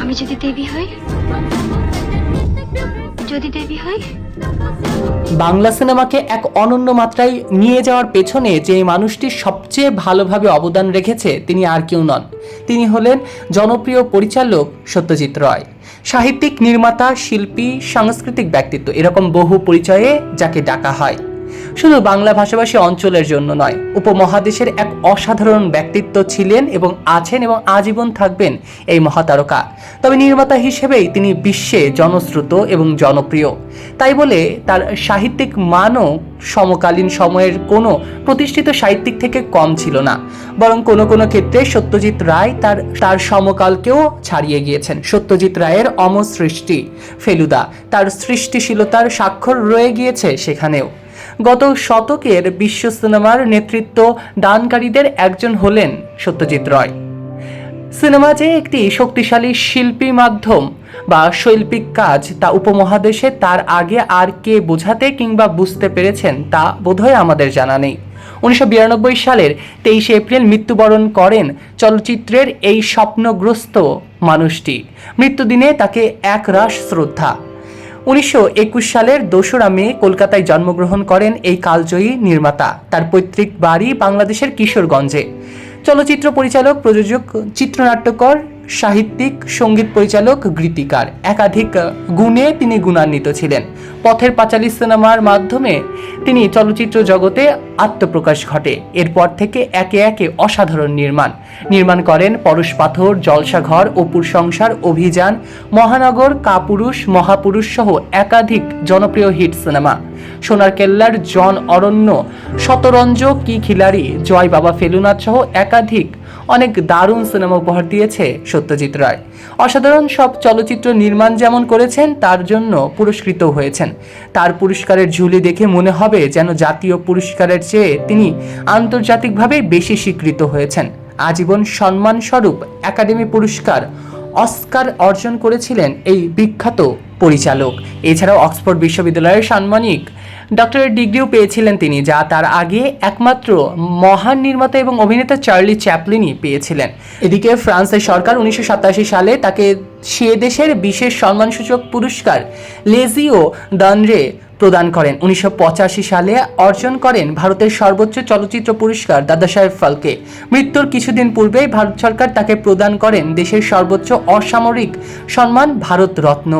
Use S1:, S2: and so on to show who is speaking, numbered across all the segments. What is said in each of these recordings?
S1: আমি যদি দেবী হই, যদি দেবী হই।
S2: বাংলা সিনেমাকে এক অনন্য মাত্রায় নিয়ে যাওয়ার পেছনে যে মানুষটি সবচেয়ে ভালোভাবে অবদান রেখেছে তিনি আর কেউ নন, তিনি হলেন জনপ্রিয় পরিচালক সত্যজিৎ রায়। সাহিত্যিক, নির্মাতা, শিল্পী, সাংস্কৃতিক ব্যক্তিত্ব, এরকম বহু পরিচয়ে যাকে ডাকা হয়। শুধু বাংলা ভাষাভাষী অঞ্চলের জন্য নয়, উপমহাদেশের এক অসাধারণ ব্যক্তিত্ব ছিলেন এবং আছেন এবং আজীবন থাকবেন এই মহাতারকা। তবে নির্মাতা হিসেবেই তিনি বিশ্বে জনশ্রুত এবং জনপ্রিয়। তাই বলে তার সাহিত্যিক মানও সমকালীন সময়ের কোনো প্রতিষ্ঠিত সাহিত্যিক থেকে কম ছিল না, বরং কোনো কোনো ক্ষেত্রে সত্যজিৎ রায় তার সমকালকেও ছাড়িয়ে গিয়েছেন। সত্যজিৎ রায়ের অমর সৃষ্টি ফেলুদা, তার সৃষ্টিশীলতার স্বাক্ষর রয়ে গিয়েছে সেখানেও। গত শতকের বিশ্ব সিনেমার নেতৃত্ব দানকারীদের একজন হলেন সত্যজিৎ রায়। সিনেমা যে একটি শক্তিশালী শিল্পী মাধ্যম বা শৈল্পিক কাজ, তা উপমহাদেশে তার আগে আর কে বোঝাতে কিংবা বুঝতে পেরেছেন তা বোধহয় আমাদের জানা নেই। 1992 সালের 23 এপ্রিল মৃত্যুবরণ করেন চলচ্চিত্রের এই স্বপ্নগ্রস্ত মানুষটি। মৃত্যুদিনে তাকে একরাশ শ্রদ্ধা। 1921 সালের 2রা মে কলকাতায় জন্মগ্রহণ করেন এই কালজয়ী নির্মাতা। তার পৈতৃক বাড়ি বাংলাদেশের কিশোরগঞ্জে। চলচ্চিত্র পরিচালক, প্রযোজক, চিত্রনাট্যকার, সাহিত্যিক, সঙ্গীত পরিচালক, গীতিকার, একাধিক গুণে তিনি গুণান্বিত ছিলেন। পথের পাঁচালী সিনেমার মাধ্যমে তিনি চলচ্চিত্র জগতে আত্মপ্রকাশ ঘটে। এরপর থেকে একে একে অসাধারণ নির্মাণ করেন পরশ পাথর, জলসাঘর, অপুর সংসার, অভিযান, মহানগর, কাপুরুষ, মহাপুরুষ সহ একাধিক জনপ্রিয় হিট সিনেমা। সোনার কেল্লার, জন অরণ্য, শতরঞ্জ, কি খিলাড়ি, জয় বাবা ফেলুনাথ সহ একাধিক অনেক দারুণ সিনেমা উপহার দিয়েছে সত্যজিৎ রায়। অসাধারণ সব চলচ্চিত্র নির্মাণ যেমন করেছেন, তার জন্য পুরস্কৃত হয়েছেন। তার পুরস্কারের ঝুলি দেখে মনে হবে যেন জাতীয় পুরস্কারের চেয়ে তিনি আন্তর্জাতিকভাবে বেশি স্বীকৃত হয়েছেন। আজীবন সম্মানস্বরূপ একাডেমি পুরস্কার, অস্কার অর্জন করেছিলেন এই বিখ্যাত পরিচালক। এছাড়াও অক্সফোর্ড বিশ্ববিদ্যালয়ের সাম্মানিক ডক্টরেট ডিগ্রিও পেয়েছিলেন তিনি, যা তার আগে একমাত্র মহান নির্মাতা এবং অভিনেতা চার্লি চ্যাপলিনই পেয়েছিলেন। এদিকে ফ্রান্সের সরকার 1987 সালে তাকে সে দেশের বিশেষ সম্মানসূচক পুরস্কার লেজিও d'Honneur প্রদান করেন। 1985 সালে অর্জন করেন ভারতের সর্বোচ্চ চলচ্চিত্র পুরস্কার দাদাসাহেব ফালকে। মৃত্যুর কিছুদিন পূর্বেই ভারত সরকার তাকে প্রদান করেন দেশের সর্বোচ্চ অসামরিক সম্মান ভারত রত্ন।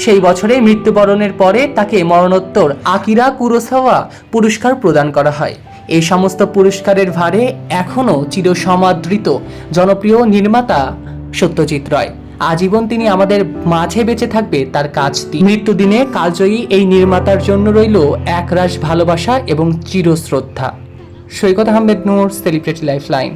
S2: সেই বছরে মৃত্যুবরণের পরে তাকে মরণোত্তর আকিরা কুরোসাওয়া পুরস্কার প্রদান করা হয়। এই সমস্ত পুরস্কারের ভারে এখনও চিরসমাদৃত জনপ্রিয় নির্মাতা সত্যজিৎ রায়। আজীবন তিনি আমাদের মাঝে বেঁচে থাকবে তার কাজটি। মৃত্যুদিনে কালজয়ী এই নির্মাতার জন্য রইল একরাশ ভালোবাসা এবং চিরশ্রদ্ধা। সৈকত আহমেদ নূর, সেলিব্রিটি লাইফলাইন।